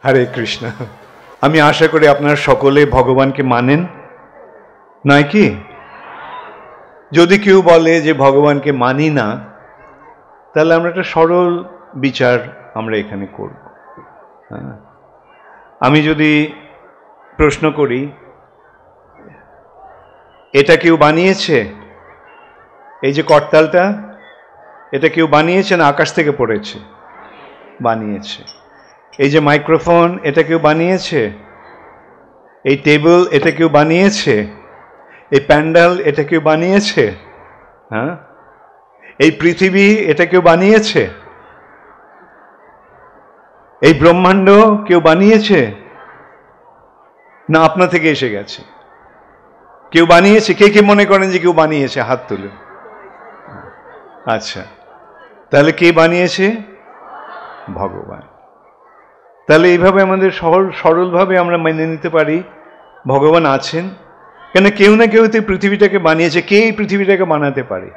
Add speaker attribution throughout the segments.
Speaker 1: হরে কৃষ্ণ। আমি আশা করি আপনারা সকলে ভগবানকে মানেন, নয় কি? যদি কেউ বলে যে ভগবানকে মানি না, তাহলে আমরা একটা সরল বিচার আমরা এখানে করব। আমি যদি প্রশ্ন করি, এটা কেউ বানিয়েছে? এই যে করতালটা, এটা কেউ বানিয়েছে না আকাশ থেকে পড়েছে? বানিয়েছে। এই যে মাইক্রোফোন, এটা কেউ বানিয়েছে? এই টেবিল, এটা কেউ বানিয়েছে? এই প্যান্ডেল, এটা কেউ বানিয়েছে? হ্যাঁ, এই পৃথিবী, এটা কেউ বানিয়েছে? এই ব্রহ্মাণ্ড কেউ বানিয়েছে না আপনা থেকে এসে গেছে? কেউ বানিয়েছে? কে কে মনে করেন যে কেউ বানিয়েছে? হাত তুলুন। আচ্ছা, তাহলে কে বানিয়েছে? ভগবান। তাহলে এইভাবে আমাদের সরলভাবে আমরা মেনে নিতে পারি ভগবান আছেন, কেন কেউ না কেউ তো পৃথিবীটাকে বানিয়েছে। কে এই পৃথিবীটাকে বানাতে পারে?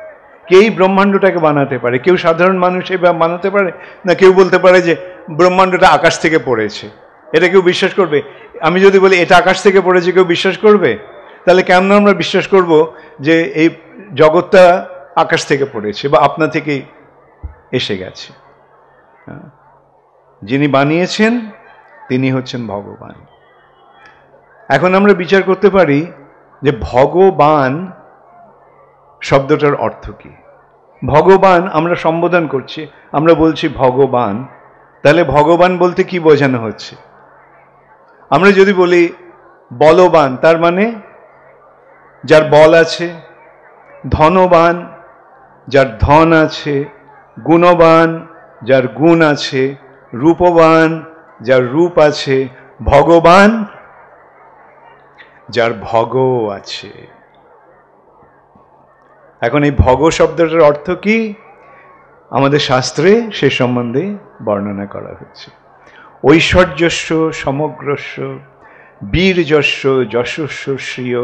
Speaker 1: কে এই ব্রহ্মাণ্ডটাকে বানাতে পারে? কেউ সাধারণ মানুষ এভাবে বানাতে পারে না? কেউ বলতে পারে যে ব্রহ্মাণ্ডটা আকাশ থেকে পড়েছে, এটা কেউ বিশ্বাস করবে? আমি যদি বলি এটা আকাশ থেকে পড়েছে, কেউ বিশ্বাস করবে? তাহলে কেমন আমরা বিশ্বাস করব যে এই জগৎটা আকাশ থেকে পড়েছে বা আপনা থেকেই এসে গেছে? যিনি বানিয়েছেন তিনি হচ্ছেন ভগবান। এখন আমরা বিচার করতে পারি যে ভগবান শব্দটার অর্থ কি। ভগবান আমরা সম্বোধন করছি, আমরা বলছি ভগবান, তাহলে ভগবান বলতে কি বোঝানো হচ্ছে? আমরা যদি বলি বলবান, তার মানে যার বল আছে, ধনবান যার ধন আছে, গুণবান যার গুণ আছে, রূপবান যার রূপ আছে, ভগবান যার ভগ আছে। এখন এই ভগ শব্দটার অর্থ কি আমাদের শাস্ত্রে সে সম্বন্ধে বর্ণনা করা হচ্ছে। ঐশ্বর্যস্য সমগ্রস্য বীর্যস্য যশস্য শ্রিয়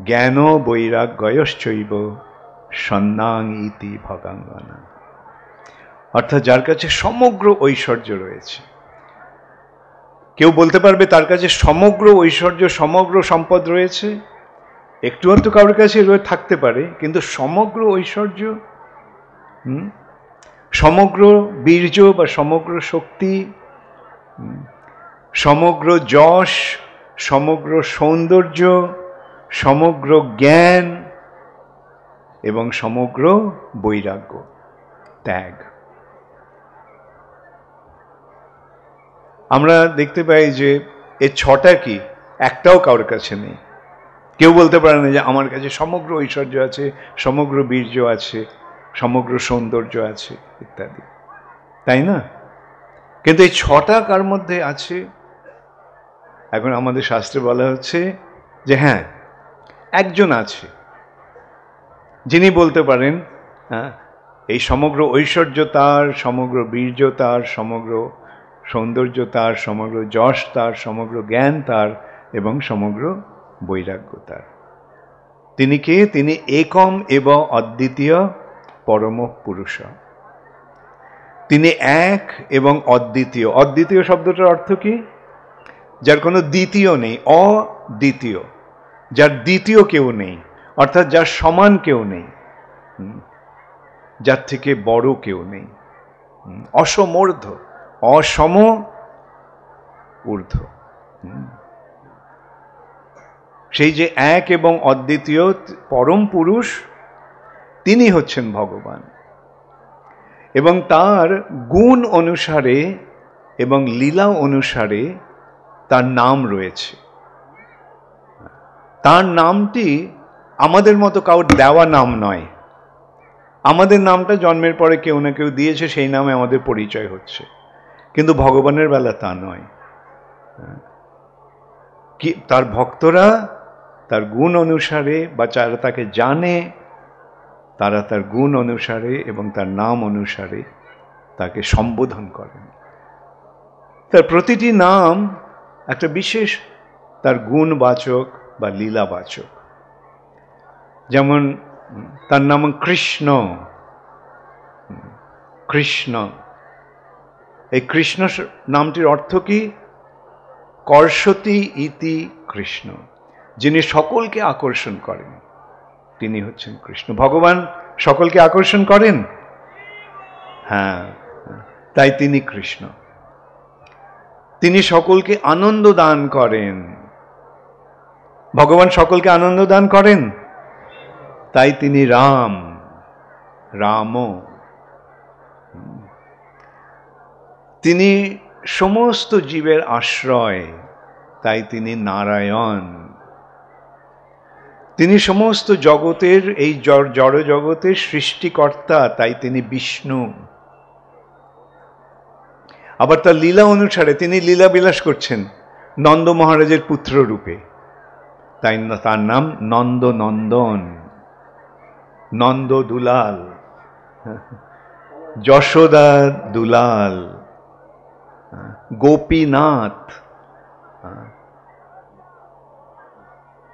Speaker 1: জ্ঞান বৈরাগ্যয়শ্চৈব সন্ন্যাং ইতি ভগাঙ্গনা। অর্থাৎ যার কাছে সমগ্র ঐশ্বর্য রয়েছে। কেউ বলতে পারবে তার কাছে সমগ্র ঐশ্বর্য সমগ্র সম্পদ রয়েছে? একটু আধটু কারোর কাছে থাকতে পারে, কিন্তু সমগ্র ঐশ্বর্য, সমগ্র বীর্য বা সমগ্র শক্তি, সমগ্র যশ, সমগ্র সৌন্দর্য, সমগ্র জ্ঞান এবং সমগ্র বৈরাগ্য, ত্যাগ। আমরা দেখতে পাই যে এই ছটা কি একটাও কারোর কাছে নেই। কেউ বলতে পারে না যে আমার কাছে সমগ্র ঐশ্বর্য আছে, সমগ্র বীর্য আছে, সমগ্র সৌন্দর্য আছে ইত্যাদি, তাই না? কিন্তু এই ছটা কার মধ্যে আছে? এখন আমাদের শাস্ত্রে বলা হচ্ছে যে হ্যাঁ, একজন আছে যিনি বলতে পারেন হ্যাঁ, এই সমগ্র ঐশ্বর্য তার, সমগ্র বীর্য তার, সমগ্র সৌন্দর্য তার, সমগ্র যশ তার, সমগ্র জ্ঞান তার এবং সমগ্র বৈরাগ্য তার। তিনি কে? তিনি একম এবং অদ্বিতীয় পরম পুরুষ। তিনি এক এবং অদ্বিতীয়। অদ্বিতীয় শব্দটার অর্থ কি? যার কোনো দ্বিতীয় নেই, অদ্বিতীয়, যার দ্বিতীয় কেউ নেই, অর্থাৎ যার সমান কেউ নেই, যার থেকে বড় কেউ নেই। অসমূর্ধ, অসম ঊর্ধ্ব। সেই যে এক এবং অদ্বিতীয় পরম পুরুষ, তিনি হচ্ছেন ভগবান। এবং তার গুণ অনুসারে এবং লীলা অনুসারে তার নাম রয়েছে। তার নামটি আমাদের মতো কাউর দেওয়া নাম নয়। আমাদের নামটা জন্মের পরে কেউ না কেউ দিয়েছে, সেই নামে আমাদের পরিচয় হচ্ছে, কিন্তু ভগবানের বেলা তা নয়। কি তার ভক্তরা তার গুণ অনুসারে বা যারা তাকে জানে, তারা তার গুণ অনুসারে এবং তার নাম অনুসারে তাকে সম্বোধন করেন। তার প্রতিটি নাম একটা বিশেষ তার গুণবাচক বা লীলাবাচক। যেমন তার নাম কৃষ্ণ, কৃষ্ণ এই কৃষ্ণ নামটির অর্থ কি? কর্ষতি ইতি কৃষ্ণ, যিনি সকলকে আকর্ষণ করেন তিনি হচ্ছেন কৃষ্ণ। ভগবান সকলকে আকর্ষণ করেন, হ্যাঁ, তাই তিনি কৃষ্ণ। তিনি সকলকে আনন্দ দান করেন, ভগবান সকলকে আনন্দ দান করেন, তাই তিনি রাম, রাম। তিনি সমস্ত জীবের আশ্রয়, তাই তিনি নারায়ণ। তিনি সমস্ত জগতের, এই জড় জগতের সৃষ্টিকর্তা, তাই তিনি বিষ্ণু। আবার তার লীলা অনুসারে তিনি লীলা বিলাস করছেন নন্দ মহারাজের পুত্র রূপে, তাই তার নাম নন্দ নন্দন, নন্দ দুলাল, যশোদা দুলাল, গোপীনাথ।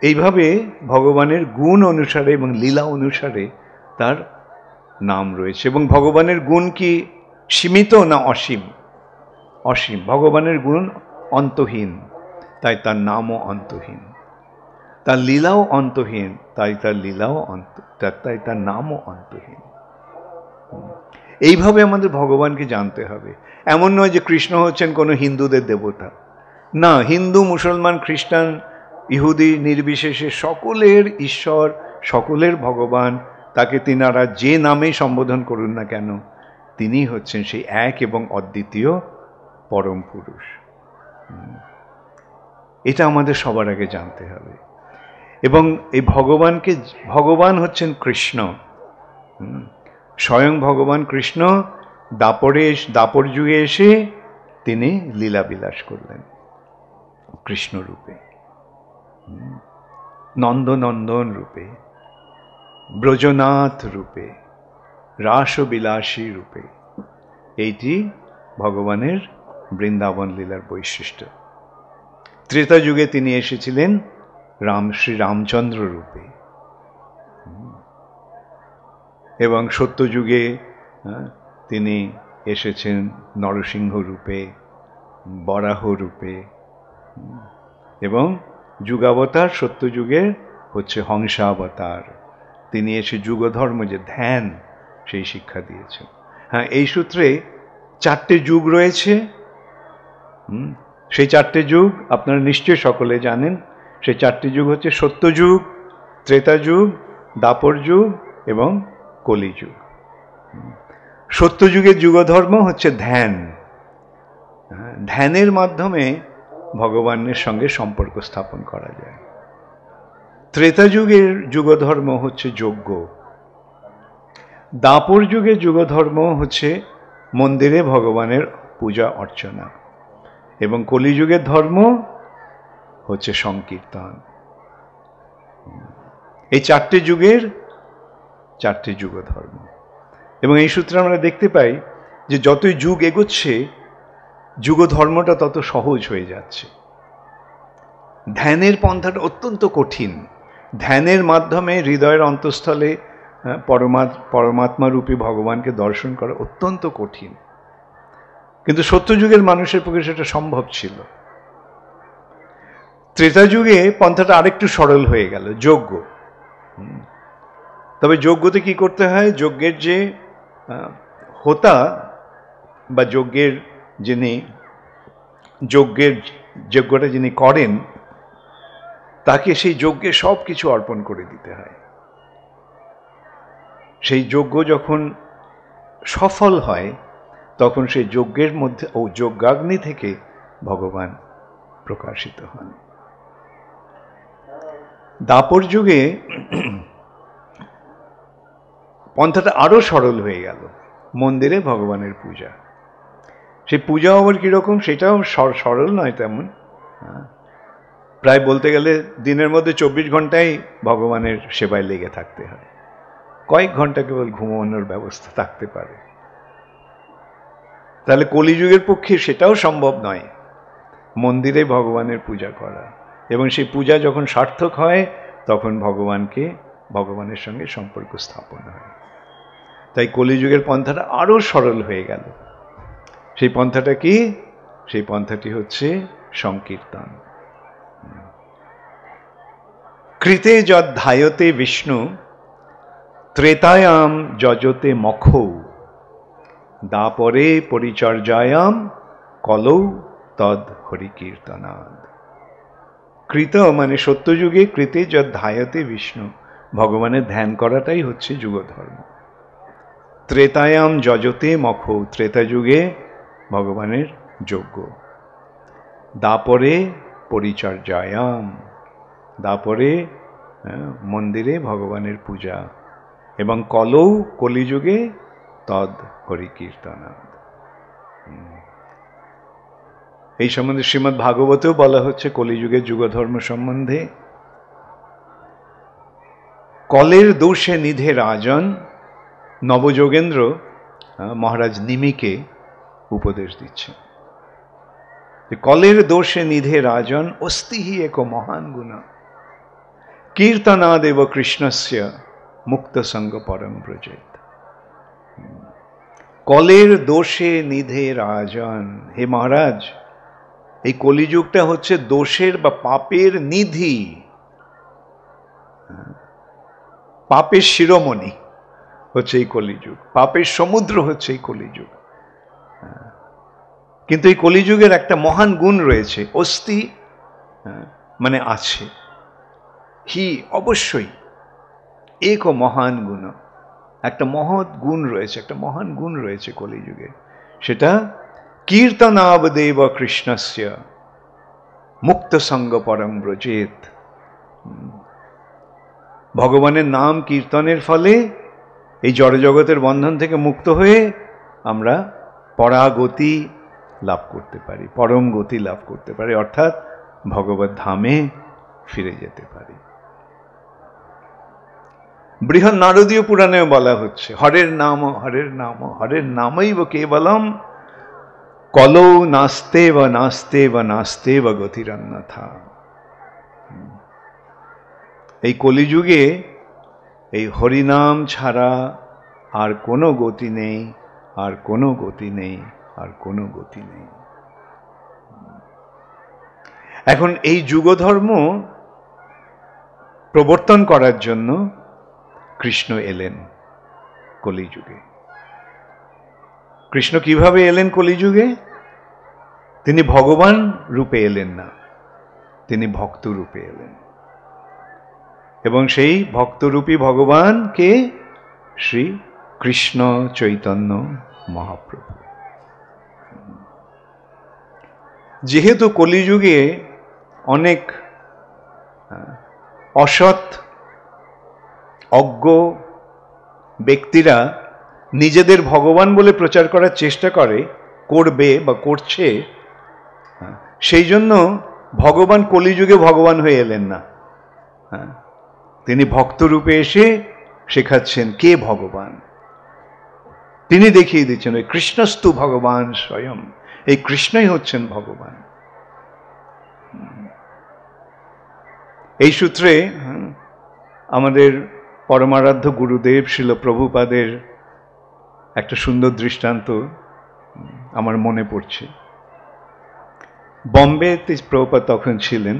Speaker 1: এইভাবে ভগবানের গুণ অনুসারে এবং লীলা অনুসারে তার নাম রয়েছে। এবং ভগবানের গুণ কি সীমিত না অসীম? অসীম। ভগবানের গুণ অন্তহীন, তাই তার নামও অন্তহীন। তার লীলাও অন্তহীন, তাই তার লীলাও তাই তার নামও অন্তহীন। এইভাবে আমাদের ভগবানকে জানতে হবে। এমন নয় যে কৃষ্ণ হচ্ছেন কোনো হিন্দুদের দেবতা, না, হিন্দু, মুসলমান, খ্রিস্টান, ইহুদি নির্বিশেষে সকলের ঈশ্বর, সকলের ভগবান। তাকে তিনারা যে নামেই সম্বোধন করুন না কেন, তিনি হচ্ছেন সেই এক এবং অদ্বিতীয় পরম পুরুষ। এটা আমাদের সবার আগে জানতে হবে। এবং এই ভগবানকে, ভগবান হচ্ছেন কৃষ্ণ, স্বয়ং ভগবান কৃষ্ণ দাপর যুগে এসে তিনি লীলা বিলাস করলেন কৃষ্ণ রূপে, নন্দনন্দন রূপে, ব্রজনাথ রূপে, রাসবিলাসী রূপে। এইটি ভগবানের বৃন্দাবন লীলার বৈশিষ্ট্য। ত্রেতা যুগে তিনি এসেছিলেন শ্রী রামচন্দ্র রূপে, এবং সত্যযুগে তিনি এসেছেন নরসিংহ রূপে, বরাহ রূপে, এবং যুগাবতার সত্যযুগে হচ্ছে হংসাবতার। তিনি এসে যুগধর্ম যে ধ্যান, সেই শিক্ষা দিয়েছেন। হ্যাঁ, এই সূত্রে 4টে যুগ রয়েছে। সেই 4টে যুগ আপনারা নিশ্চয়ই সকলে জানেন। সেই 4টে যুগ হচ্ছে সত্যযুগ, ত্রেতা যুগ, দাপর যুগ এবং কলিযুগ। সত্যযুগের যুগধর্ম হচ্ছে ধ্যান। ধ্যানের মাধ্যমে ভগবানের সঙ্গে সম্পর্ক স্থাপন করা যায়। ত্রেতা যুগের যুগধর্ম হচ্ছে যজ্ঞ। দাপর যুগের যুগধর্ম হচ্ছে মন্দিরে ভগবানের পূজা অর্চনা, এবং কলিযুগের ধর্ম হচ্ছে সংকীর্তন। এই 4টে যুগের 4টে যুগধর্ম। এবং এই সূত্রে আমরা দেখতে পাই যে যতই যুগ এগোচ্ছে যুগধর্মটা তত সহজ হয়ে যাচ্ছে। ধ্যানের পন্থাটা অত্যন্ত কঠিন। ধ্যানের মাধ্যমে হৃদয়ের অন্তঃস্থলে পরমাত্মা রূপী ভগবানকে দর্শন করা অত্যন্ত কঠিন, কিন্তু সত্যযুগের মানুষের পক্ষে সেটা সম্ভব ছিল। ত্রেতা যুগে পন্থাটা আরেকটু সরল হয়ে গেল, যজ্ঞ। তবে যজ্ঞতে কি করতে হয়? যজ্ঞের যে হোতা বা যজ্ঞটা যিনি করেন, তাকে সেই যজ্ঞে সব কিছু অর্পণ করে দিতে হয়। সেই যজ্ঞ যখন সফল হয়, তখন সেই যজ্ঞের মধ্যে যজ্ঞাগ্নি থেকে ভগবান প্রকাশিত হন। দাপর যুগে পন্থাটা আরো সরল হয়ে গেল, মন্দিরে ভগবানের পূজা। সেই পূজা আবার কিরকম, সেটাও সরল নয় তেমন। প্রায় বলতে গেলে দিনের মধ্যে 24 ঘন্টাই ভগবানের সেবায় লেগে থাকতে হয়, কয়েক ঘন্টা কেবল ঘুমানোর ব্যবস্থা থাকতে পারে। তাহলে কলিযুগের পক্ষে সেটাও সম্ভব নয়, মন্দিরে ভগবানের পূজা করা। এবং সেই পূজা যখন সার্থক হয়, তখন ভগবানের সঙ্গে সম্পর্ক স্থাপন হয়। তাই কলিযুগের পন্থাটা আরো সরল হয়ে গেল। সেই পন্থাটা কি? সেই পন্থাটি হচ্ছে সংকীর্তন। কৃতে যদ্ধায়তে বিষ্ণু ত্রেতায়াম যজতে মখৌ দাপরে পরিচর্যায়াম কলৌ তদ হরিকীর্তনাদ। কৃত মানে সত্যযুগে, কৃতে যদ্ধায়তে বিষ্ণু, ভগবানের ধ্যান করাটাই হচ্ছে যুগধর্ম। ত্রেতায়াম যজতে মখৌ, ত্রেতা যুগে ভগবানের যজ্ঞ। দাপরে পরিচর্যায়াম, দাপরে মন্দিরে ভগবানের পূজা, এবং কলৌ কলিযুগে তদ হরিকীর্তনাদ। এই সম্বন্ধে শ্রীমদ্ ভাগবতেও বলা হচ্ছে কলিযুগের যুগধর্ম সম্বন্ধে। কলের দোষে নিধে রাজন, নবযোগেন্দ্র মহারাজ নিমিকে উপদেশ দিচ্ছেন। কলের দোষে নিধে রাজন অস্তিহি এক মহান গুণ কীর্তনাদেব কৃষ্ণস্য মুক্ত সঙ্গ পরম ব্রজেত। কলের দোষে নিধে রাজন, হে মহারাজ, এই কলিযুগটা হচ্ছে দোষের বা পাপের নিধি, পাপের শিরোমণি হচ্ছে এই কলিযুগ, পাপের সমুদ্র হচ্ছে এই কলিযুগ। কিন্তু এই কলিযুগের একটা মহান গুণ রয়েছে, অস্তি মানে আছে, হি অবশ্যই, এক মহান গুণ, একটা মহৎ গুণ রয়েছে, একটা মহান গুণ রয়েছে কলিযুগে, সেটা কীর্তনাবদেব কৃষ্ণস্য মুক্ত সঙ্গ পরম ব্রজেত। ভগবানের নাম কীর্তনের ফলে এই জড়জগতের বন্ধন থেকে মুক্ত হয়ে আমরা পরাগতি লাভ করতে পারি, পরম গতি লাভ করতে পারি, অর্থাৎ ভগবত ধামে ফিরে যেতে পারি। বৃহৎ নারদীয় পুরাণেও বলা হচ্ছে হরের নাম হরের নাম হরের নামৈব কেবলম কলৌ নাস্তে বা নাস্তে বা নাস্তে বা গতিরন্যথা। এই কলিযুগে এই হরিনাম ছাড়া আর কোনো গতি নেই, আর কোনো গতি নেই, আর কোনো গতি নেই। এখন এই যুগধর্ম প্রবর্তন করার জন্য কৃষ্ণ এলেন কলিযুগে। কৃষ্ণ কিভাবে এলেন কলিযুগে? তিনি ভগবান রূপে এলেন না, তিনি ভক্ত রূপে এলেন। এবং সেই ভক্তরূপী ভগবান কে? শ্রী কৃষ্ণ চৈতন্য মহাপ্রভু। যেহেতু কলিযুগে অনেক অসৎ অজ্ঞ ব্যক্তিরা নিজেদের ভগবান বলে প্রচার করার চেষ্টা করবে বা করছে, সেই জন্য ভগবান কলিযুগে ভগবান হয়ে এলেন না। তিনি ভক্তরূপে এসে শেখাচ্ছেন কে ভগবান। তিনি দেখিয়ে দিচ্ছেন ওই কৃষ্ণস্তু ভগবান স্বয়ং, এই কৃষ্ণই হচ্ছেন ভগবান। এই সূত্রে আমাদের পরমারাধ্য গুরুদেব শ্রীল প্রভুপাদের একটা সুন্দর দৃষ্টান্ত আমার মনে পড়ছে। বম্বেতে প্রভুপাদ তখন ছিলেন।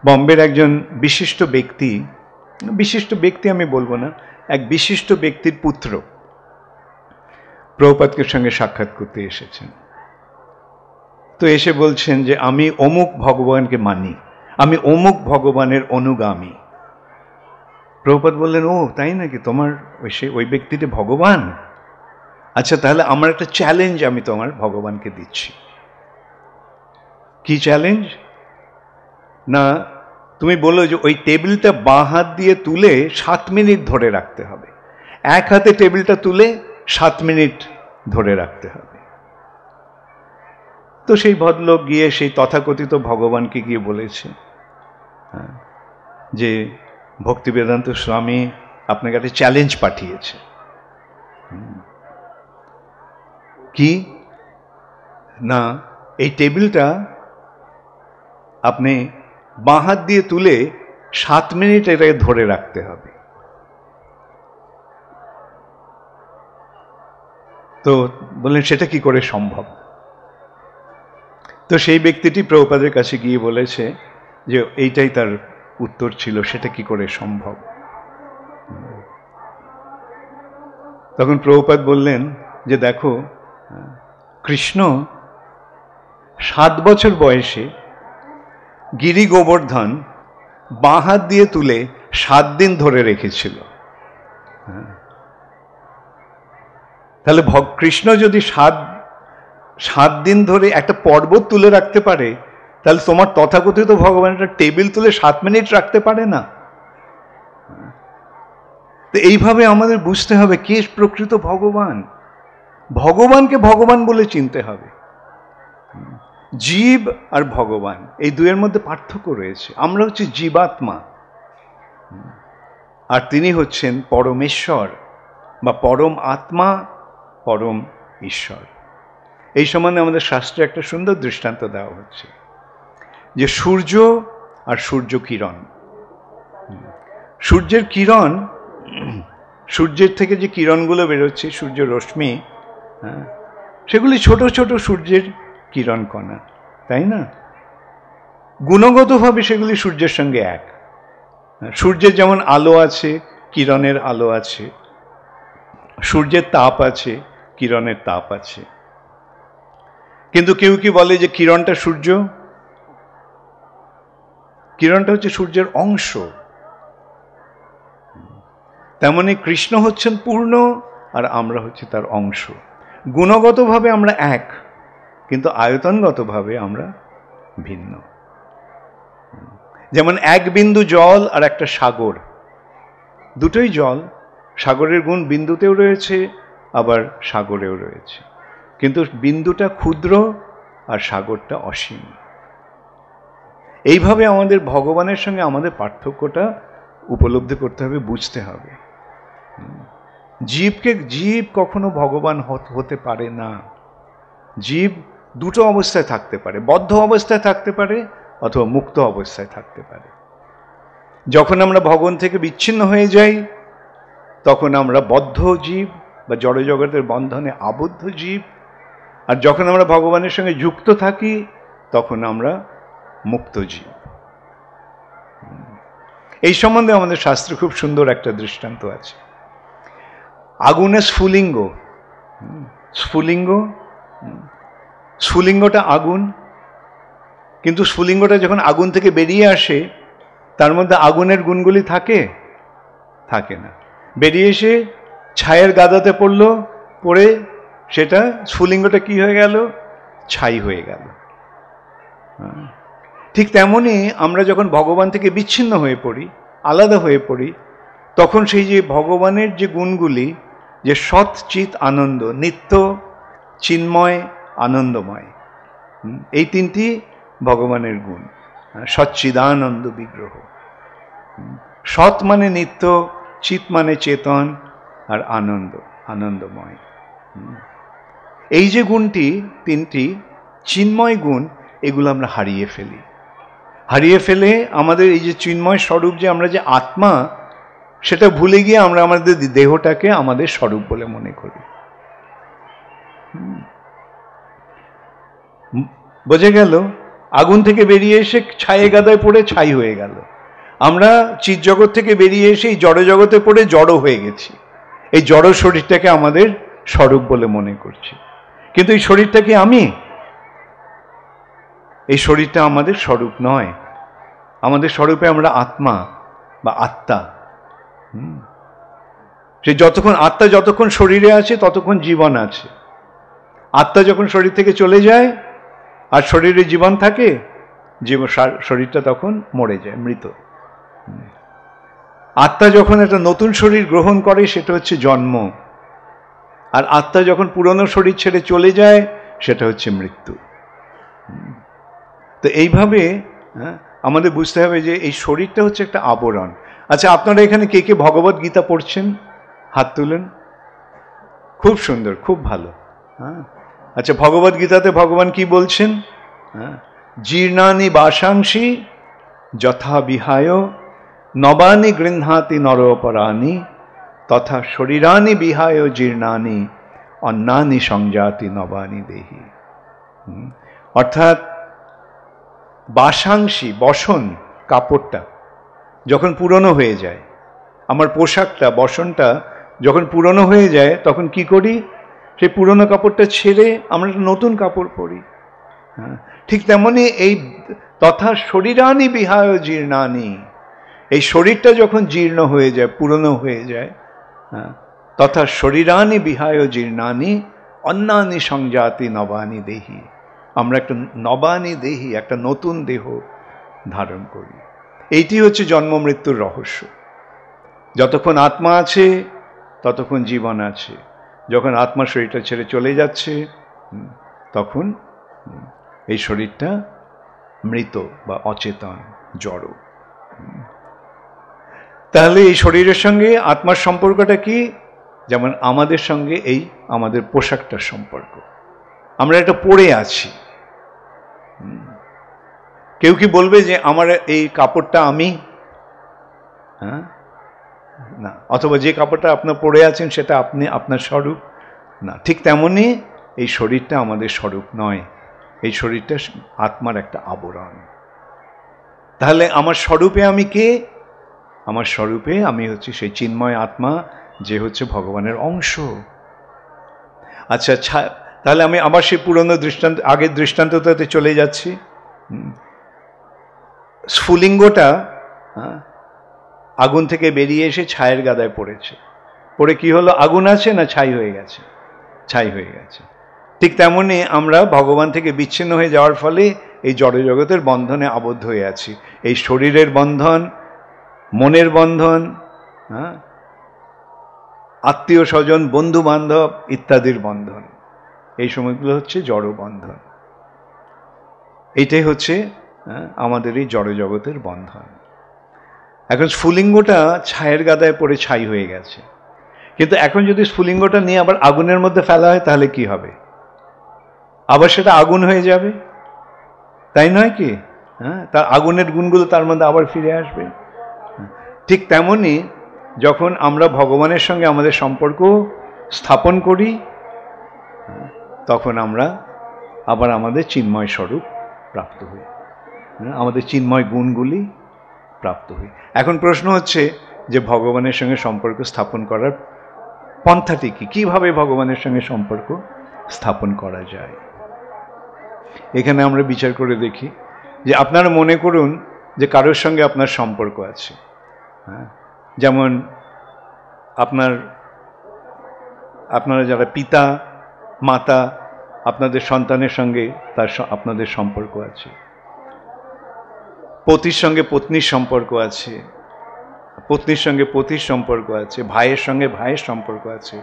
Speaker 1: বম্বের একজন বিশিষ্ট ব্যক্তি, বিশিষ্ট ব্যক্তি আমি বলবো না, এক বিশিষ্ট ব্যক্তির পুত্র প্রভুপাদকে সঙ্গে সাক্ষাৎ করতে এসেছেন। তো এসে বলছেন যে আমি অমুক ভগবানকে মানি, আমি অমুক ভগবানের অনুগামী। প্রভুপাদ বললেন, ও তাই নাকি, তোমার ওই ব্যক্তিটি ভগবান? আচ্ছা, তাহলে আমার একটা চ্যালেঞ্জ আমি তোমার ভগবানকে দিচ্ছি। কি চ্যালেঞ্জ? না, তুমি বলো যে ওই টেবিলটা বাঁ হাত দিয়ে তুলে 7 মিনিট ধরে রাখতে হবে, এক হাতে টেবিলটা তুলে 7 মিনিট ধরে রাখতে হবে। তো সেই ভদ্রলোক গিয়ে সেই তথাকথিত ভগবানকে গিয়ে বলেছে যে ভক্তিবেদান্ত স্বামী আপনাকে একটা চ্যালেঞ্জ পাঠিয়েছে। কি না, এই টেবিলটা আপনি বাঁ হাত দিয়ে তুলে 7 মিনিট এটাকে ধরে রাখতে হবে। তো বললেন সেটা কি করে সম্ভব? তো সেই ব্যক্তিটি প্রভুপাদের কাছে গিয়ে বলেছে যে এইটাই তার উত্তর ছিল, সেটা কি করে সম্ভব। তখন প্রভুপাদ বললেন যে দেখো, কৃষ্ণ 7 বছর বয়সে গিরি গোবর্ধন বাঁ হাত দিয়ে তুলে 7 দিন ধরে রেখেছিল। তাহলে কৃষ্ণ যদি 7 দিন ধরে একটা পর্বত তুলে রাখতে পারে, তাহলে তোমার তথাকথিত ভগবান একটা টেবিল তুলে 7 মিনিট রাখতে পারে না? তো এইভাবে আমাদের বুঝতে হবে কে প্রকৃত ভগবান। ভগবানকে ভগবান বলে চিনতে হবে। জীব আর ভগবান এই দুয়ের মধ্যে পার্থক্য রয়েছে। আমরা হচ্ছে জীবাত্মা, আর তিনি হচ্ছেন পরমেশ্বর বা পরম আত্মা, পরম ঈশ্বর। এই সম্বন্ধে আমাদের শাস্ত্রে একটা সুন্দর দৃষ্টান্ত দেওয়া হচ্ছে যে সূর্য আর সূর্য কিরণ। সূর্যের কিরণ, সূর্যের থেকে যে কিরণগুলো বেরোচ্ছে, সূর্য রশ্মি, সেগুলি ছোট ছোট সূর্যের কিরণ কণা, তাই না? গুণগতভাবে সেগুলি সূর্যের সঙ্গে এক। সূর্যের যেমন আলো আছে, কিরণের আলো আছে, সূর্যের তাপ আছে, কিরণের তাপ আছে। কিন্তু কেউ কি বলে যে কিরণটা সূর্য? কিরণটা হচ্ছে সূর্যের অংশ। তেমনি কৃষ্ণ হচ্ছেন পূর্ণ, আর আমরা হচ্ছে তার অংশ। গুণগতভাবে আমরা এক, কিন্তু আয়তনগতভাবে আমরা ভিন্ন। যেমন এক বিন্দু জল আর একটা সাগর, দুটোই জল। সাগরের গুণ বিন্দুতেও রয়েছে, আবার সাগরেও রয়েছে, কিন্তু বিন্দুটা ক্ষুদ্র আর সাগরটা অসীম। এইভাবে আমাদের ভগবানের সঙ্গে আমাদের পার্থক্যটা উপলব্ধি করতে হবে, বুঝতে হবে। জীব কখনো ভগবান হতে পারে না। জীব দুটো অবস্থায় থাকতে পারে, বদ্ধ অবস্থায় থাকতে পারে অথবা মুক্ত অবস্থায় থাকতে পারে। যখন আমরা ভগবান থেকে বিচ্ছিন্ন হয়ে যাই, তখন আমরা বদ্ধ জীব বা জড়জগতের বন্ধনে আবদ্ধ জীব। আর যখন আমরা ভগবানের সঙ্গে যুক্ত থাকি, তখন আমরা মুক্ত জীব। এই সম্বন্ধে আমাদের শাস্ত্রে খুব সুন্দর একটা দৃষ্টান্ত আছে। আগুনের স্ফুলিঙ্গ, স্ফুলিঙ্গটা আগুন, কিন্তু স্ফুলিঙ্গটা যখন আগুন থেকে বেরিয়ে আসে, তার মধ্যে আগুনের গুণগুলি থাকে না। বেরিয়ে এসে ছায়ের গাদাতে পড়ে সেটা স্ফুলিঙ্গটা কি হয়ে গেল? ছাই হয়ে গেল। ঠিক তেমনই আমরা যখন ভগবান থেকে বিচ্ছিন্ন হয়ে পড়ি, আলাদা হয়ে পড়ি, তখন সেই যে ভগবানের যে গুণগুলি, যে সৎ চিৎ আনন্দ, নিত্য চিন্ময় আনন্দময়, এই তিনটি ভগবানের গুণ। সচ্চিদানন্দ বিগ্রহ। সৎ মানে নিত্য, চিৎ মানে চেতন, আর আনন্দময়। এই যে গুণটি, তিনটি চিন্ময় গুণ, এগুলো আমরা হারিয়ে ফেলে আমাদের এই যে চিন্ময় স্বরূপ, যে আমরা যে আত্মা, সেটা ভুলে গিয়ে আমরা আমাদের দেহটাকে আমাদের স্বরূপ বলে মনে করি। বোঝা গেল? আগুন থেকে বেরিয়ে এসে ছায়ে গাদায় পড়ে ছাই হয়ে গেল। আমরা চিৎ জগৎ থেকে বেরিয়ে এসে এই জড় জগতে পড়ে জড় হয়ে গেছি। এই জড় শরীরটাকে আমাদের স্বরূপ বলে মনে করছি, কিন্তু এই শরীরটা কি আমি? এই শরীরটা আমাদের স্বরূপ নয়। আমাদের স্বরূপে আমরা আত্মা বা আত্মা। সে আত্মা যতক্ষণ শরীরে আছে, ততক্ষণ জীবন আছে। আত্মা যখন শরীর থেকে চলে যায় আর শরীরে জীবন থাকে, শরীরটা তখন মরে যায়, মৃত। আত্মা যখন একটা নতুন শরীর গ্রহণ করে, সেটা হচ্ছে জন্ম। আর আত্মা যখন পুরনো শরীর ছেড়ে চলে যায়, সেটা হচ্ছে মৃত্যু। তো এইভাবে আমাদের বুঝতে হবে যে এই শরীরটা হচ্ছে একটা আবরণ। আচ্ছা, আপনারা এখানে কে কে ভগবত গীতা পড়ছেন? হাত তুলেন। খুব সুন্দর, খুব ভালো। আচ্ছা, ভগবত গীতাতে ভগবান কি বলছেন? জীর্ণানি বাসাংসি যথা বিহায় নবানি গৃহাতি নরপরাণি তথা শরীরানি বিহায় জীর্ণানি অন্যানি সংজাতি নবানি দেহি। অর্থাৎ বাসাংশী, বসন কাপড়টা যখন পুরনো হয়ে যায়, আমার পোশাকটা বসনটা যখন পুরনো হয়ে যায়, তখন কি করি? সেই পুরনো কাপড়টা ছেড়ে আমরা নতুন কাপড় পরি। হ্যাঁ, ঠিক তেমনি এই তথা শরীরানি বিহায় জীর্ণানি, এই শরীরটা যখন জীর্ণ হয়ে যায়, পুরনো হয়ে যায়, হ্যাঁ, তথা শরীরানি বিহায় জীর্ণানি অন্যানি সংজাতি নবানি দেহি, আমরা একটা নবানি দেহি, একটা নতুন দেহ ধারণ করি। এইটি হচ্ছে জন্ম মৃত্যুর রহস্য। যতক্ষণ আত্মা আছে ততক্ষণ জীবন আছে, যখন আত্মা শরীরটা ছেড়ে চলে যাচ্ছে তখন এই শরীরটা মৃত বা অচেতন, জড়। তাহলে এই শরীরের সঙ্গে আত্মার সম্পর্কটা কি? যেমন আমাদের সঙ্গে এই আমাদের পোশাকটার সম্পর্ক, আমরা এটা পরে আছি। কেউ কি বলবে যে আমার এই কাপড়টা আমি? হ্যাঁ, না। অথবা যে কাপড়টা আপনার পরে আছেন সেটা আপনি, আপনার স্বরূপ না। ঠিক তেমনি এই শরীরটা আমাদের স্বরূপ নয়, এই শরীরটা আত্মার একটা আবরণ। তাহলে আমার স্বরূপে আমি কে? আমার স্বরূপে আমি হচ্ছে সেই চিন্ময় আত্মা, যে হচ্ছে ভগবানের অংশ। আচ্ছা, তাহলে আমি আবার সেই পুরনো দৃষ্টান্ত, আগের দৃষ্টান্তটাতে চলে যাচ্ছি। স্ফুলিঙ্গটা আগুন থেকে বেরিয়ে এসে ছায়ের গাদায় পড়েছে, পড়ে কি হলো? আগুন আছে না ছাই হয়ে গেছে? ছাই হয়ে গেছে। ঠিক তেমনি আমরা ভগবান থেকে বিচ্ছিন্ন হয়ে যাওয়ার ফলে এই জড়জগতের বন্ধনে আবদ্ধ হয়ে আছি। এই শরীরের বন্ধন, মনের বন্ধন, হ্যাঁ, আত্মীয় স্বজন, বন্ধু বান্ধব ইত্যাদির বন্ধন, এই সময়গুলো হচ্ছে জড় বন্ধন। এইটাই হচ্ছে আমাদের এই জড়জগতের বন্ধন। এখন স্ফুলিঙ্গটা ছায়ের গাদায় পড়ে ছাই হয়ে গেছে, কিন্তু এখন যদি স্ফুলিঙ্গটা নিয়ে আবার আগুনের মধ্যে ফেলা হয় তাহলে কি হবে? আবার সেটা আগুন হয়ে যাবে, তাই নয় কি? হ্যাঁ, তার আগুনের গুণগুলো তার মধ্যে আবার ফিরে আসবে। ঠিক তেমনি যখন আমরা ভগবানের সঙ্গে আমাদের সম্পর্ক স্থাপন করি, তখন আমরা আবার আমাদের চিন্ময় স্বরূপ প্রাপ্ত হই, আমাদের চিন্ময় গুণগুলি প্রাপ্ত হই। এখন প্রশ্ন হচ্ছে যে ভগবানের সঙ্গে সম্পর্ক স্থাপন করার পন্থাটি কি? কিভাবে ভগবানের সঙ্গে সম্পর্ক স্থাপন করা যায়? এখানে আমরা বিচার করে দেখি যে আপনারা মনে করুন যে কারোর সঙ্গে আপনার সম্পর্ক আছে। হ্যাঁ, যেমন আপনারা যারা পিতা মাতা, আপনাদের সন্তানের সঙ্গে আপনাদের সম্পর্ক আছে, পতির সঙ্গে পত্নীর সম্পর্ক আছে, পত্নীর সঙ্গে পতির সম্পর্ক আছে, ভাইয়ের সঙ্গে ভাইয়ের সম্পর্ক আছে,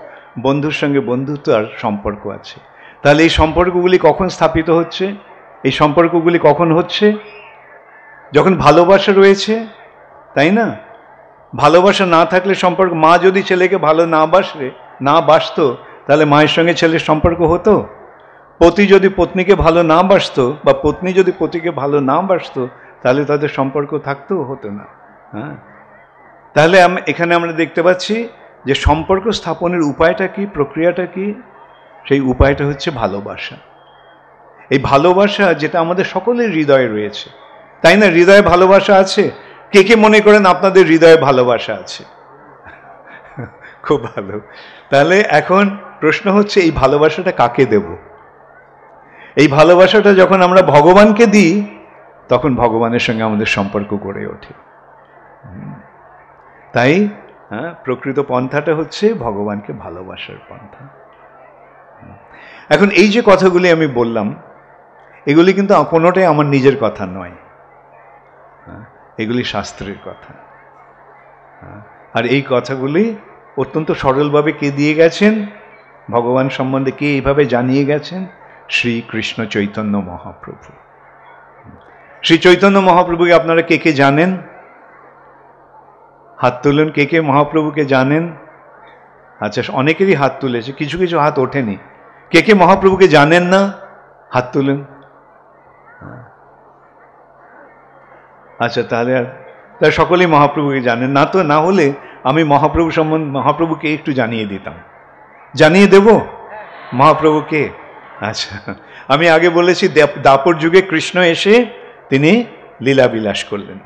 Speaker 1: বন্ধুর সঙ্গে বন্ধুত্বের সম্পর্ক আছে। তাহলে এই সম্পর্কগুলি কখন স্থাপিত হচ্ছে? এই সম্পর্কগুলি কখন হচ্ছে? যখন ভালোবাসা রয়েছে, তাই না? ভালোবাসা না থাকলে সম্পর্ক, মা যদি ছেলেকে ভালো না বাসতো তাহলে মায়ের সঙ্গে ছেলের সম্পর্ক হতো? পতি যদি পত্নীকে ভালো না বাসতো বা পত্নী যদি পতিকে ভালো না বাসতো তাহলে তাদের সম্পর্ক থাকতো? হতো না। হ্যাঁ, তাহলে এখানে আমরা দেখতে পাচ্ছি যে সম্পর্ক স্থাপনের উপায়টা কি, প্রক্রিয়াটা কি? সেই উপায়টা হচ্ছে ভালোবাসা। এই ভালোবাসা যেটা আমাদের সকলের হৃদয়ে রয়েছে, তাই না? হৃদয়ে ভালোবাসা আছে। কে কে মনে করেন আপনাদের হৃদয়ে ভালোবাসা আছে? খুব ভালো। তাহলে এখন প্রশ্ন হচ্ছে এই ভালোবাসাটা কাকে দেব? এই ভালোবাসাটা যখন আমরা ভগবানকে দিই তখন ভগবানের সঙ্গে আমাদের সম্পর্ক গড়ে ওঠে। তাই প্রকৃত পন্থাটা হচ্ছে ভগবানকে ভালোবাসার পন্থা। এখন এই যে কথাগুলি আমি বললাম, এগুলি কিন্তু কোনোটাই আমার নিজের কথা নয়, এগুলি শাস্ত্রের কথা। আর এই কথাগুলি অত্যন্ত সরলভাবে কে দিয়ে গেছেন? ভগবান সম্বন্ধে কে এইভাবে জানিয়ে গেছেন? শ্রী কৃষ্ণ চৈতন্য মহাপ্রভু। শ্রী চৈতন্য মহাপ্রভুকে আপনারা কে কে জানেন? হাত তুলুন, কে কে মহাপ্রভুকে জানেন? আচ্ছা, অনেকেরই হাত তুলেছে, কিছু কিছু হাত ওঠেনি। কে কে মহাপ্রভুকে জানেন না? হাত তুলুন। আচ্ছা, তাহলে সকলেই মহাপ্রভুকে জানেন না? তো না হলে আমি মহাপ্রভু সম্বন্ধে মহাপ্রভুকে একটু জানিয়ে দিতাম। জানিয়ে দেব মহাপ্রভুকে? আচ্ছা, আমি আগে বলেছি দাপর যুগে কৃষ্ণ এসে তিনি লীলাবিলাস করলেন।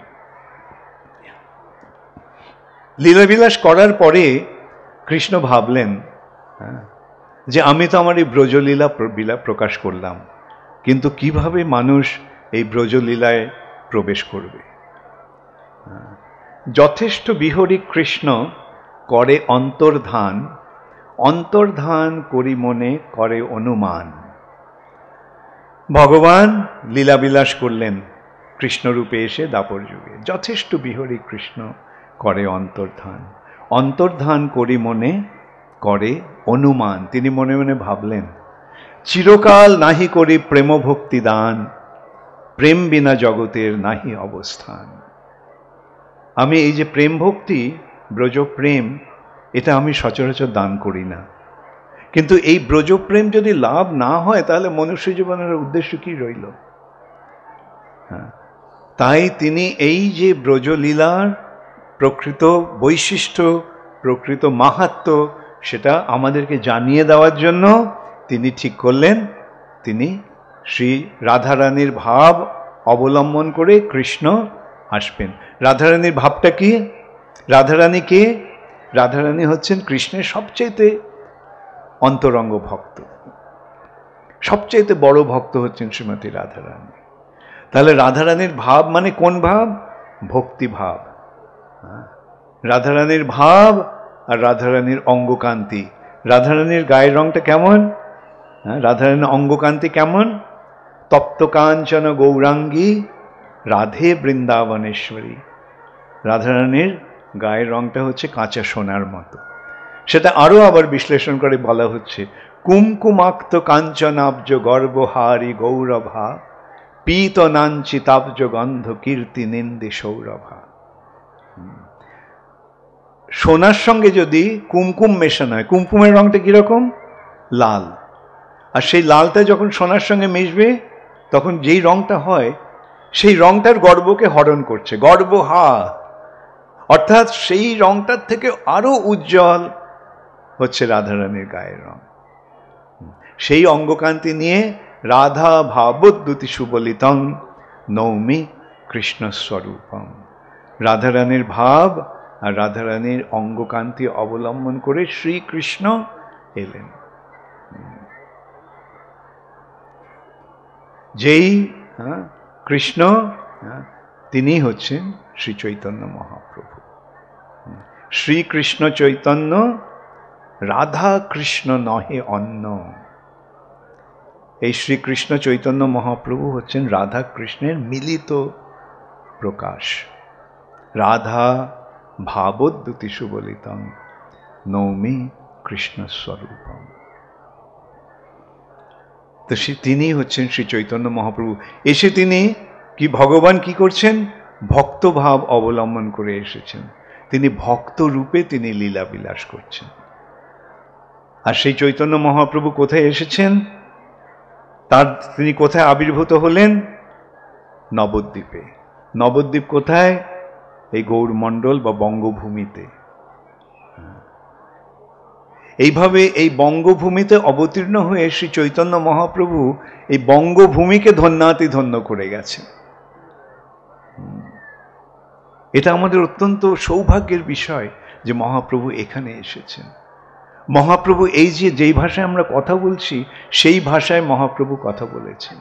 Speaker 1: লীলাবিলাস করার পরে কৃষ্ণ ভাবলেন যে আমি তো আমার এই ব্রজলীলা প্রকাশ করলাম, কিন্তু কিভাবে মানুষ এই ব্রজলীলায় প্রবেশ করবে? যথেষ্ট বিহরি কৃষ্ণ করে অন্তর্ধান, অন্তর্ধান করি মনে করে অনুমান। ভগবান লীলাবিলাস করলেন কৃষ্ণরূপে এসে দাপর যুগে। যথেষ্ট বিহরি কৃষ্ণ করে অন্তর্ধান, অন্তর্ধান করি মনে করে অনুমান। তিনি মনে মনে ভাবলেন, চিরকাল নাহি করি প্রেম ভক্তি দান, প্রেম বিনা জগতের নাহি অবস্থান। আমি এই যে প্রেম ভক্তি, ব্রজ প্রেম, এটা আমি সচরাচর দান করি না। কিন্তু এই ব্রজপ্রেম যদি লাভ না হয় তাহলে মনুষ্য জীবনের উদ্দেশ্য কি রইল? তাই তিনি এই যে ব্রজলীলার প্রকৃত বৈশিষ্ট্য, প্রকৃত মাহাত্ম্য, সেটা আমাদেরকে জানিয়ে দেওয়ার জন্য তিনি ঠিক করলেন তিনি শ্রী রাধারানীর ভাব অবলম্বন করে কৃষ্ণ আসবেন। রাধারানীর ভাবটা কি? রাধারানী কে? রাধারানী হচ্ছেন কৃষ্ণের সবচেয়ে অন্তরঙ্গ ভক্ত, সবচেয়ে বড় ভক্ত হচ্ছেন শ্রীমতী রাধারানী। তাহলে রাধারানীর ভাব মানে কোন ভাব? ভক্তি ভাব। রাধারানীর ভাব আর রাধারানীর অঙ্গকান্তি। রাধারানীর গায়ের রংটা কেমন? রাধারানীর অঙ্গকান্তি কেমন? তপ্ত কাঞ্চন গৌরাঙ্গী রাধে বৃন্দাবনেশ্বরী। রাধারানীর গায়ের রংটা হচ্ছে কাঁচা সোনার মতো। সেটা আরো আবার বিশ্লেষণ করে বলা হচ্ছে, কুমকুমাক্ত কাঞ্চনাব্জ গর্বহারী গৌরভা, পীত নাঞ্চিতাব্জ গন্ধ কীর্তি নিন্দে সৌরভা। সোনার সঙ্গে যদি কুমকুম মেশানো হয়, কুমকুমের রংটা কিরকম? লাল। আর সেই লালটা যখন সোনার সঙ্গে মিশবে তখন যেই রংটা হয়, সেই রংটার গর্বকে হরণ করছে, গর্বহা। অর্থাৎ সেই রংটার থেকে আরো উজ্জ্বল হচ্ছে রাধারানীর গায়ের রং। সেই অঙ্গকান্তি নিয়ে রাধা ভাবোদ্যুতি সুবলিতং নৌমি কৃষ্ণ স্বরূপম। রাধারানীর ভাব আর রাধারানীর অঙ্গকান্তি অবলম্বন করে শ্রীকৃষ্ণ এলেন। যেই কৃষ্ণ, তিনি হচ্ছেন শ্রী চৈতন্য মহাপ্রভু। শ্রীকৃষ্ণ চৈতন্য, রাধা কৃষ্ণ নহে অন্য। এই শ্রীকৃষ্ণ চৈতন্য মহাপ্রভু হচ্ছেন রাধা কৃষ্ণের মিলিত প্রকাশ। রাধা ভাবোদ্যুতি সুবলিতং নৌমি কৃষ্ণ স্বরূপম। তো তিনি হচ্ছেন শ্রী চৈতন্য মহাপ্রভু। এসে তিনি কি, ভগবান কি করছেন? ভক্ত ভাব অবলম্বন করে এসেছেন। তিনি ভক্ত রূপে তিনি লীলা বিলাস করছেন। আর সেই চৈতন্য মহাপ্রভু কোথায় এসেছেন? তিনি কোথায় আবির্ভূত হলেন? নবদ্বীপে। নবদ্বীপ কোথায়? এই গৌরমণ্ডল বা বঙ্গভূমিতে। এইভাবে এই বঙ্গভূমিতে অবতীর্ণ হয়ে শ্রী চৈতন্য মহাপ্রভু এই বঙ্গভূমিকে ধন্যাতি ধন্য করে গেছে। এটা আমাদের অত্যন্ত সৌভাগ্যের বিষয় যে মহাপ্রভু এখানে এসেছেন। মহাপ্রভু এই যে যেই ভাষায় আমরা কথা বলছি সেই ভাষায় মহাপ্রভু কথা বলেছেন।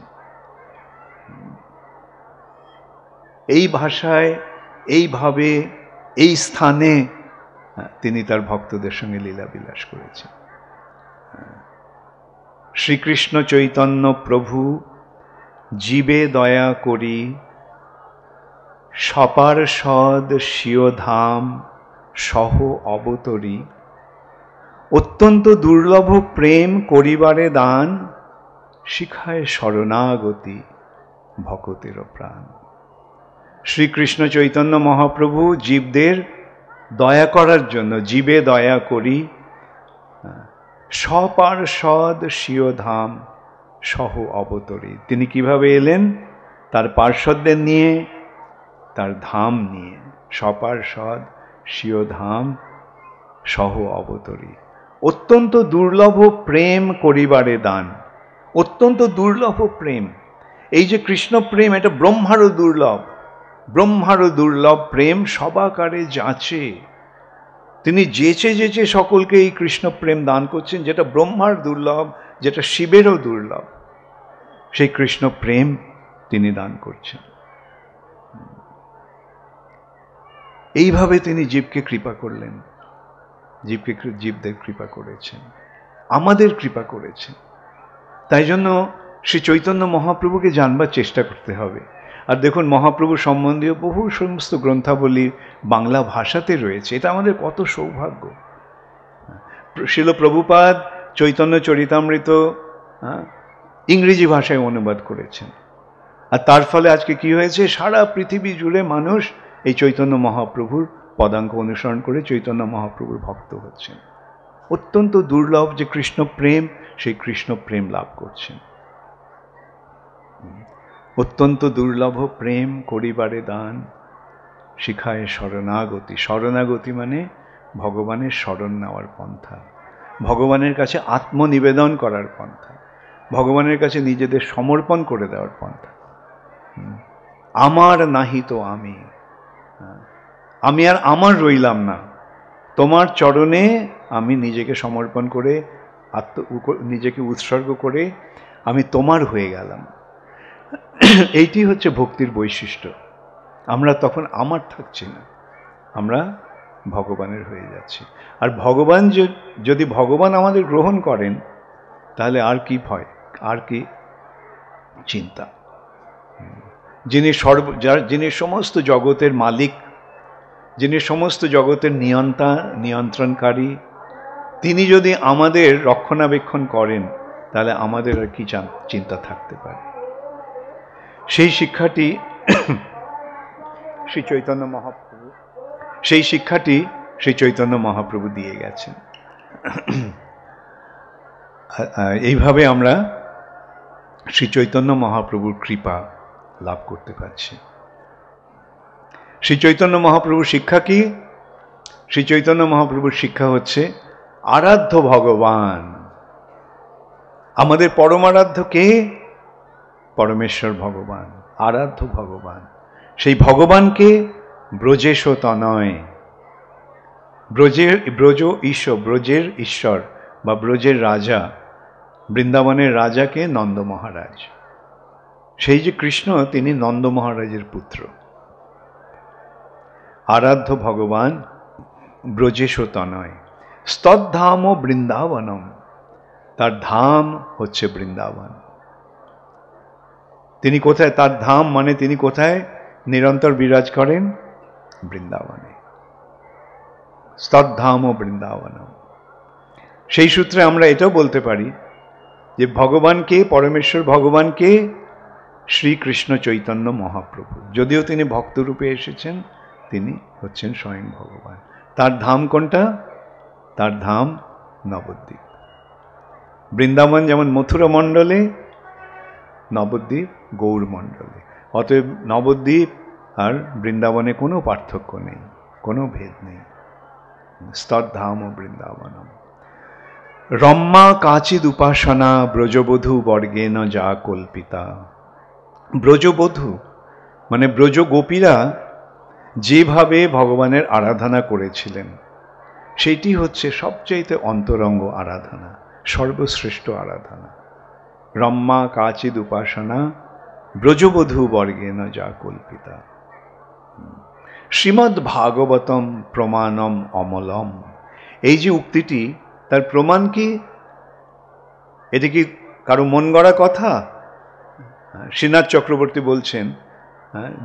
Speaker 1: এই ভাষায়, এইভাবে, এই স্থানে তিনি তার ভক্তদের সঙ্গে লীলা বিলাস করেছেন। শ্রীকৃষ্ণ চৈতন্য প্রভু জীবে দয়া করি, সপার্ষদ স্বীয় ধাম সহ অবতরী, অত্যন্ত দুর্লভ প্রেম করিবারে দান, শিখায় শরণাগতি ভকতের প্রাণ। শ্রীকৃষ্ণ চৈতন্য মহাপ্রভু জীবদের দয়া করার জন্য, জীবে দয়া করি, সপার্ষদ স্বীয় ধাম সহ অবতরী। তিনি কিভাবে এলেন? তার পার্ষদদের নিয়ে, তার ধাম নিয়ে। সপার্ষদ স্বীয় ধাম সহ অবতরী। অত্যন্ত দুর্লভ প্রেম করিবারে দান। অত্যন্ত দুর্লভ প্রেম, এই যে কৃষ্ণ প্রেম, এটা ব্রহ্মারও দুর্লভ, ব্রহ্মারও দুর্লভ প্রেম সবাকারে যাচে। তিনি যেচে যেচে সকলকে এই কৃষ্ণ প্রেম দান করছেন, যেটা ব্রহ্মার দুর্লভ, যেটা শিবেরও দুর্লভ, সেই কৃষ্ণ প্রেম তিনি দান করছেন। এইভাবে তিনি জীবকে কৃপা করলেন, জীবদের কৃপা করেছেন, আমাদের কৃপা করেছেন। তাই জন্য শ্রী চৈতন্য মহাপ্রভুকে জানবার চেষ্টা করতে হবে। আর দেখুন, মহাপ্রভু সম্বন্ধীয় বহু সমস্ত গ্রন্থাবলী বাংলা ভাষাতে রয়েছে, এটা আমাদের কত সৌভাগ্য। শিল প্রভুপাদ চৈতন্য চরিতামৃত ইংরেজি ভাষায় অনুবাদ করেছেন, আর তার ফলে আজকে কি হয়েছে, সারা পৃথিবী জুড়ে মানুষ এই চৈতন্য মহাপ্রভুর পদাঙ্ক অনুসরণ করে চৈতন্য মহাপ্রভুর ভক্ত হচ্ছেন। অত্যন্ত দুর্লভ যে কৃষ্ণ প্রেম, সেই কৃষ্ণ প্রেম লাভ করছেন। অত্যন্ত দুর্লভ প্রেম করিবারে দান, শিখায় শরণাগতি। শরণাগতি মানে ভগবানের শরণ নেওয়ার পন্থা, ভগবানের কাছে আত্মনিবেদন করার পন্থা, ভগবানের কাছে নিজেদের সমর্পণ করে দেওয়ার পন্থা। আমার নাহি তো আমি, আমি আর আমার রইলাম না, তোমার চরণে আমি নিজেকে সমর্পণ করে নিজেকে উৎসর্গ করে আমি তোমার হয়ে গেলাম। এইটি হচ্ছে ভক্তির বৈশিষ্ট্য। আমরা তখন আমার থাকছি না, আমরা ভগবানের হয়ে যাচ্ছি। আর ভগবান যদি ভগবান আমাদের গ্রহণ করেন, তাহলে আর কি ভয়, আর কি চিন্তা। যিনি সমস্ত জগতের মালিক, যিনি সমস্ত জগতের নিয়ন্ত্রণকারী, তিনি যদি আমাদের রক্ষণাবেক্ষণ করেন, তাহলে আমাদের আর কি চিন্তা থাকতে পারে। সেই শিক্ষাটি শ্রী চৈতন্য মহাপ্রভু, সেই শিক্ষাটি শ্রী চৈতন্য মহাপ্রভু দিয়ে গেছেন। এইভাবে আমরা শ্রী চৈতন্য মহাপ্রভুর কৃপা লাভ করতে পারছি। শ্রী চৈতন্য মহাপ্রভুর শিক্ষা কি? শ্রী চৈতন্য মহাপ্রভুর শিক্ষা হচ্ছে আরাধ্য ভগবান। আমাদের পরমারাধ্য কে? পরমেশ্বর ভগবান, আরাধ্য ভগবান। সেই ভগবানকে ব্রজেশ তনয়, ব্রজের ঈশ্বর বা ব্রজের রাজা, বৃন্দাবনের রাজাকে নন্দ মহারাজ। সেই যে কৃষ্ণ, তিনি নন্দ মহারাজের পুত্র। আরাধ্য ভগবান ব্রজেশ তনয়, স্তদ্ধাম ও বৃন্দাবনম, তার ধাম হচ্ছে বৃন্দাবন। তিনি কোথায়? তার ধাম মানে তিনি কোথায় নিরন্তর বিরাজ করেন? বৃন্দাবনে। স্তদ্ধাম ও বৃন্দাবনম। সেই সূত্রে আমরা এটাও বলতে পারি যে ভগবানকে, পরমেশ্বর ভগবানকে শ্রীকৃষ্ণ চৈতন্য মহাপ্রভু, যদিও তিনি ভক্তরূপে এসেছেন, তিনি হচ্ছেন স্বয়ং ভগবান। তার ধাম কোনটা? তার ধাম নবদ্বীপ। বৃন্দাবন যেমন মথুরা মণ্ডলে, নবদ্বীপ গৌর মণ্ডলে। অতএব নবদ্বীপ আর বৃন্দাবনে কোনো পার্থক্য নেই, কোনো ভেদ নেই। স্তদ্ধাম ও বৃন্দাবনম। রম্মা কাচিদ উপাসনা ব্রজবধূ বর্গেন যা কল্পিতা। ব্রজবধূ মানে ব্রজ গোপীরা যেভাবে ভগবানের আরাধনা করেছিলেন, সেটি হচ্ছে সবচাইতে অন্তরঙ্গ আরাধনা, সর্বশ্রেষ্ঠ আরাধনা। রম্মা কাচিদ উপাসনা ব্রজবধূ বর্গেন যা কল্পিতা। শ্রীমদ্ ভাগবতম প্রমাণম অমলম। এই যে উক্তিটি, তার প্রমাণ কি? এটা কি কারো মন গড়া কথা? শ্রীনাথ চক্রবর্তী বলছেন,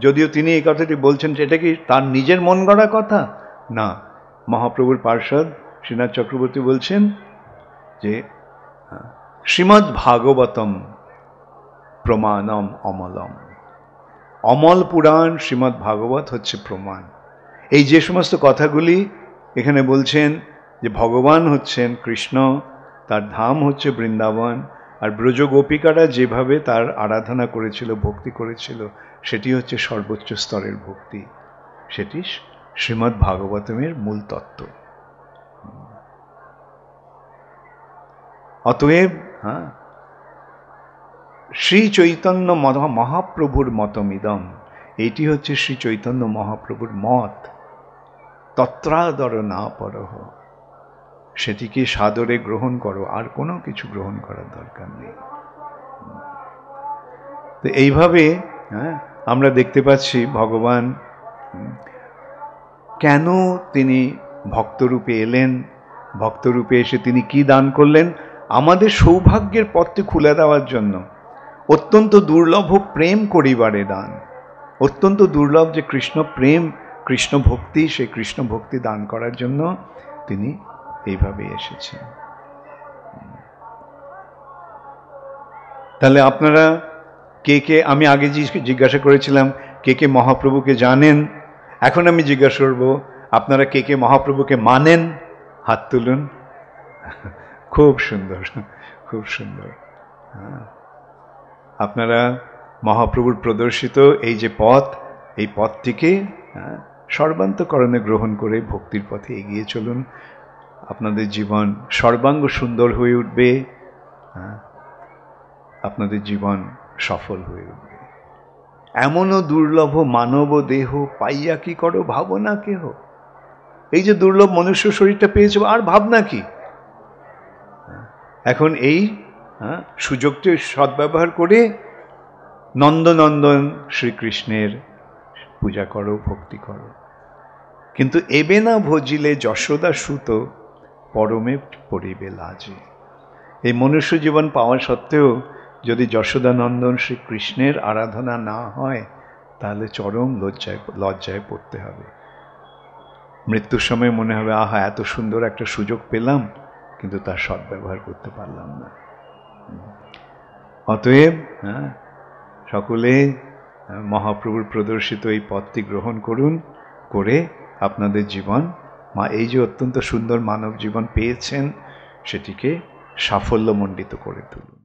Speaker 1: যদিও তিনি এই কথাটি বলছেন, এটা কি তার নিজের মন গড়া কথা? না, মহাপ্রভুর পার্ষদ শ্রীনাথ চক্রবর্তী বলছেন যে শ্রীমদ্ ভাগবতম প্রমাণম অমলম। অমল পুরাণ শ্রীমদ্ ভাগবত হচ্ছে প্রমাণ। এই যে সমস্ত কথাগুলি এখানে বলছেন, যে ভগবান হচ্ছেন কৃষ্ণ, তার ধাম হচ্ছে বৃন্দাবন, আর ব্রজ গোপিকারা যেভাবে তার আরাধনা করেছিল, ভক্তি করেছিল, সেটি হচ্ছে সর্বোচ্চ স্তরের ভক্তি। সেটি শ্রীমদ্ ভাগবতমের মূল তত্ত্ব। অতএব শ্রী চৈতন্য মহাপ্রভুর মতমিদম, এইটি হচ্ছে শ্রী চৈতন্য মহাপ্রভুর মত। তত্রাদর না পরহ, সেটিকে সাদরে গ্রহণ করো, আর কোনো কিছু গ্রহণ করার দরকার নেই। তো এইভাবে আমরা দেখতে পাচ্ছি ভগবান কেন তিনি ভক্তরূপে এলেন, ভক্তরূপে এসে তিনি কি দান করলেন? আমাদের সৌভাগ্যের পথটি খুলে দেওয়ার জন্য। অত্যন্ত দুর্লভ প্রেম করিবারে দান, অত্যন্ত দুর্লভ যে কৃষ্ণ প্রেম, কৃষ্ণ ভক্তি, সেই কৃষ্ণ ভক্তি দান করার জন্য তিনি এইভাবে এসেছেন। তাহলে আপনারা কে কে, আমি আগে জিজ্ঞাসা করেছিলাম কে কে মহাপ্রভুকে জানেন, এখন আমি জিজ্ঞাসা করব আপনারা কে কে মহাপ্রভুকে মানেন? হাত তুলুন। খুব সুন্দর, খুব সুন্দর। আপনারা মহাপ্রভুর প্রদর্শিত এই যে পথ, এই পথটিকে সর্বান্তকরণে গ্রহণ করে ভক্তির পথে এগিয়ে চলুন। আপনাদের জীবন সর্বাঙ্গ সুন্দর হয়ে উঠবে, আপনাদের জীবন সফল হয়ে উঠবে। এমনও দুর্লভ মানব দেহ পাইয়া কি করো ভাবনা কেহ। এই যে দুর্লভ মনুষ্য শরীরটা পেয়েছে, আর ভাবনা কি? এখন এই সুযোগটি সদ্ব্যবহার করে নন্দনন্দন শ্রীকৃষ্ণের পূজা করো, ভক্তি করো। কিন্তু এবে না ভজিলে যশোদা সুত পরমে পড়িবে লাজে। এই মনুষ্য জীবন পাওয়া সত্ত্বেও যদি যশোদানন্দন শ্রীকৃষ্ণের আরাধনা না হয়, তাহলে চরম লজ্জায় পড়তে হবে। মৃত্যুর সময় মনে হবে, আহা, এত সুন্দর একটা সুযোগ পেলাম, কিন্তু তার সদ্ব্যবহার করতে পারলাম না। অতএব সকলে মহাপ্রভুর প্রদর্শিত এই পথটি গ্রহণ করুন, করে আপনাদের জীবন, এই যে অত্যন্ত সুন্দর মানব জীবন পেয়েছেন, সেটিকে সাফল্যমণ্ডিত করে তুলুন।